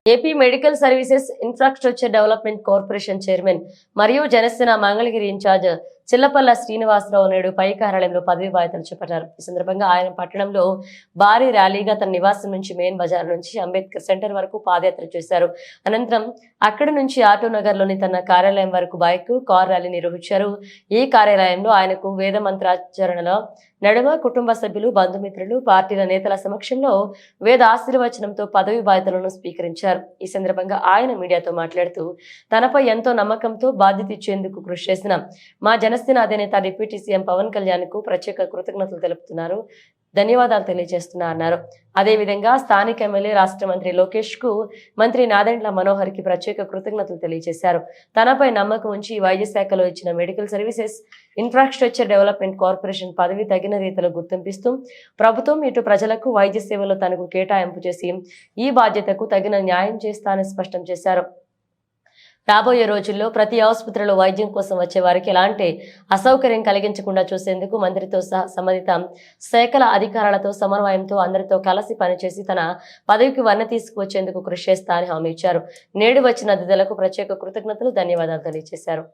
AP medical services infrastructure development corporation chairman మరియు Janasena Mangalagiri incharge చిల్లపల్ల Srinivasarao నేడు పై కార్యాలయంలో పదవి బాధ్యతలు చేపట్టారు. ఈ సందర్భంగా ఆయన పట్టణంలో భారీ ర్యాలీగా తన నివాసం నుంచి మెయిన్ బజార్ నుంచి అంబేద్కర్ సెంటర్ వరకు పాదయాత్ర చేశారు. అనంతరం అక్కడి నుంచి ఆటో నగర్ లోని తన కార్యాలయం వరకు బైక్ కార్ ర్యాలీ నిర్వహించారు. ఈ కార్యాలయంలో ఆయనకు వేద మంత్రాచరణల నడుమ కుటుంబ సభ్యులు, బంధుమిత్రులు, పార్టీల నేతల సమక్షంలో వేద ఆశీర్వచనంతో పదవి బాధ్యతలను స్వీకరించారు. ఈ సందర్భంగా ఆయన మీడియాతో మాట్లాడుతూ తనపై ఎంతో నమ్మకంతో బాధ్యత ఇచ్చేందుకు కృషి చేసిన మా జనసేన అధినేత డిప్యూటీ సీఎం పవన్ కళ్యాణ్ కు ప్రత్యేక కృతజ్ఞతలు తెలుపుతున్నారు, ధన్యవాదాలు తెలియజేస్తున్నా అన్నారు. అదేవిధంగా స్థానిక ఎమ్మెల్యే రాష్ట్ర మంత్రి లోకేష్ కు, మంత్రి నాదెండ్ల మనోహర్ కి ప్రత్యేక కృతజ్ఞతలు తెలియజేశారు. తనపై నమ్మకం ఉంచి వైద్య శాఖలో ఇచ్చిన medical services infrastructure development corporation పదవి తగిన రీతిలో గుర్తింపిస్తూ ప్రభుత్వం ఇటు ప్రజలకు వైద్య సేవలో తనకు కేటాయింపు చేసి ఈ బాధ్యతకు తగిన న్యాయం చేస్తానని స్పష్టం చేశారు. రాబోయే రోజుల్లో ప్రతి ఆసుపత్రిలో వైద్యం కోసం వచ్చే వారికి ఎలాంటి అసౌకర్యం కలిగించకుండా చూసేందుకు మంత్రితో సహా సంబంధిత శాఖల అధికారులతో సమన్వయంతో అందరితో కలిసి పనిచేసి తన పదవికి వన్నె తీసుకువచ్చేందుకు కృషి చేస్తానని హామీ ఇచ్చారు. నేడు వచ్చిన అతిథులకు ప్రత్యేక కృతజ్ఞతలు, ధన్యవాదాలు తెలియజేశారు.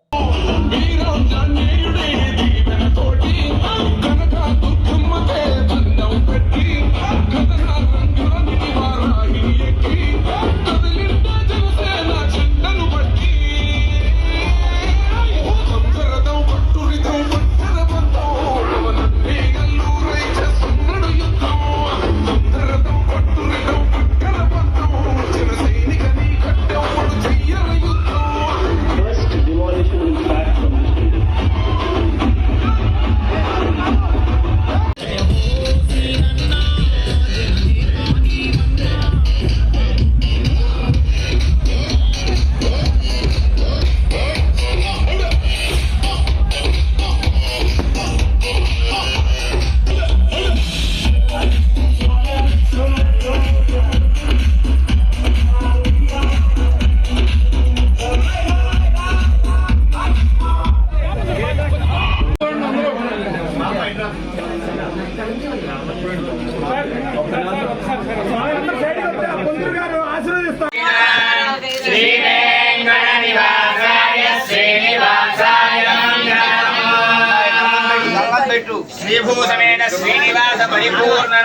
శ్రీభూషమేణ శ్రీనివాస పరిపూర్ణ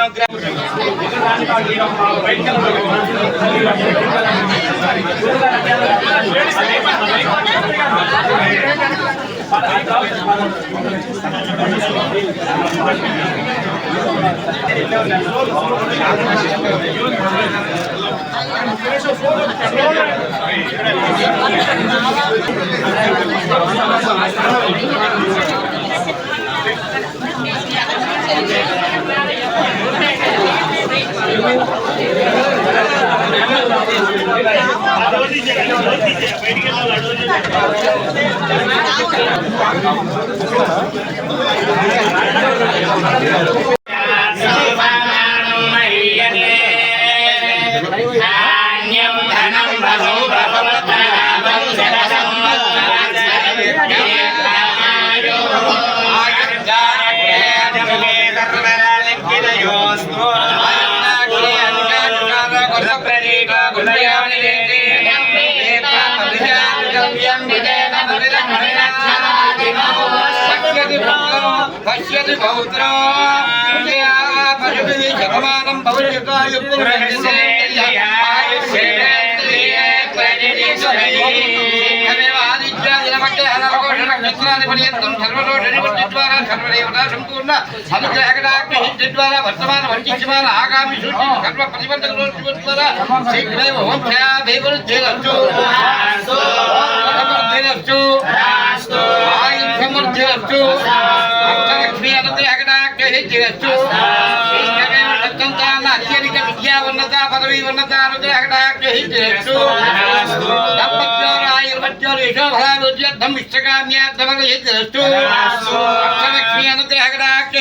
పశ్యతి పౌత్రో జగమానం సంపూర్ణ అనుగ్రహకటాక్ష వర్తమాన వర్తిష్యమాన ఆగామి సూచి సర్వ ప్రతిబంధక ద్వారా శీఘ్రమేవ వంశాభివృద్ధిరస్తు సమృద్ధిరస్తు ఆయుర్సమృద్ధిరస్తు అష్టలక్ష్మీ అనుగ్రహకటాక్ష అత్యధిక విద్యా ఉన్నత పదవీ ఉన్నత అనుగ్రహకటాక్ష దంపత్యోరాయుర్మత్యోర్యశోభాభివృద్ధ్యర్థం ఇష్టకామ్యార్థమగయతిరస్తు అష్టలక్ష్మీ అనుగ్రహకటాక్ష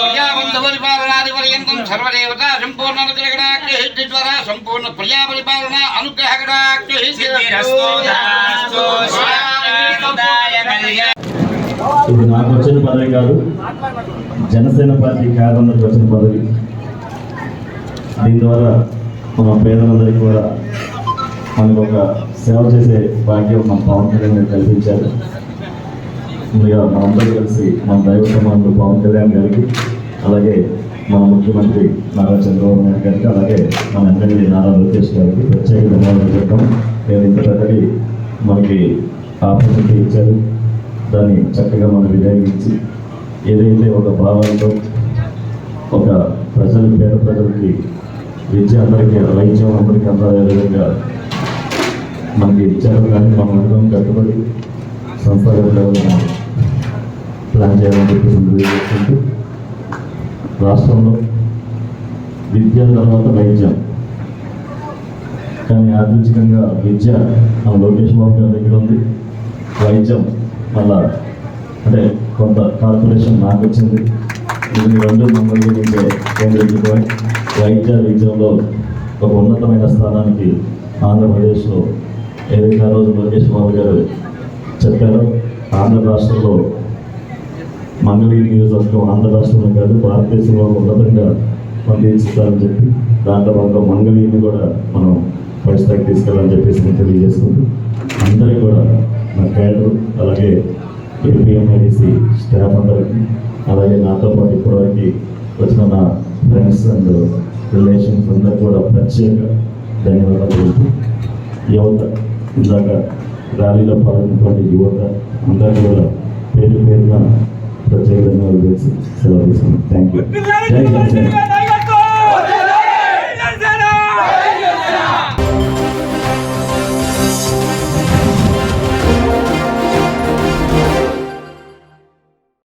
ప్రజాబంధుపరిపాలనాది పర్యంతం సర్వదేవత సంపూర్ణ అనుగ్రహకటాక్ష ద్వారా సంపూర్ణ ప్రజాపరిపాలన అనుగ్రహకటాక్ష. ఇది నాకు వచ్చిన పదవి కాదు, జనసేన పార్టీ కార్యక్రమానికి వచ్చిన పదవి. దీని ద్వారా మన పేదలందరికీ కూడా మనకు ఒక సేవ చేసే భాగ్యం మన పవన్ కళ్యాణ్ గారు కల్పించారు. ముందుగా మనందరూ కలిసి మన దైవ సమానులు పవన్ కళ్యాణ్ గారికి, అలాగే మన ముఖ్యమంత్రి నారా చంద్రబాబు నాయుడు గారికి, అలాగే మన ఎమ్మెల్యే నారా లోకేష్ గారికి ప్రత్యేక ధన్యవాదాలు చెప్తాం. నేను ఇంత పెద్దది మనకి ఆపర్చునిటీ ఇచ్చారు, దాన్ని చక్కగా మనం వినియోగించి ఏదైతే ఒక భావంతో ఒక ప్రజలు పేద ప్రజలకి విద్య అందరికీ వైద్యం అందరికీ అందాలే విధంగా మనకి ఇచ్చారు. కానీ మనం అందరం కట్టుబడి సంస్థాగత ప్లాన్ చేయాలని చెప్పి చేసుకుంటూ రాష్ట్రంలో విద్య తర్వాత వైద్యం, కానీ యాదృచ్ఛికంగా విద్య మన లోకేష్ బాబు గారి దగ్గర ఉంది, వైద్యం మళ్ళా అంటే కొంత కార్పొరేషన్ నాకు వచ్చింది. ఇది రెండు మమ్మల్ని నుంచే కేంద్రీకృతమై విద్యలో ఒక ఉన్నతమైన స్థానానికి ఆంధ్రప్రదేశ్లో ఏదైతే ఆ రోజు లోకేష్ బాబు గారు చెప్పారో, ఆంధ్ర రాష్ట్రంలో మంగళగిరి నియోజకవర్గం ఆంధ్ర రాష్ట్రంలో కాదు భారతదేశంలో ఉన్నతంగా మనం తీర్చిస్తారని చెప్పి దాంట్లో భాగంగా మంగళగిరిని కూడా మనం ఫస్ట్ స్థాయికి తీసుకెళ్ళాలని చెప్పేసి నేను తెలియజేసుకుంటూ అందరికీ కూడా నా క్యాడర్, అలాగే ఏపీఎంఐడిసి స్టాఫ్ అందరికీ, అలాగే నాతో పాటు ఇప్పటివరకు వచ్చిన నా ఫ్రెండ్స్ అండ్ రిలేషన్స్ అందరికీ కూడా ప్రత్యేక ధన్యవాదాలు తెలుపుతూ యువత, ఇందాక ర్యాలీలో పాల్గొన్నటువంటి యువత అందరికీ కూడా పేరున ప్రత్యేక ధన్యవాదాలు తెలిసి సెలవు తీసుకున్నాను. Thank you. జై హింద్.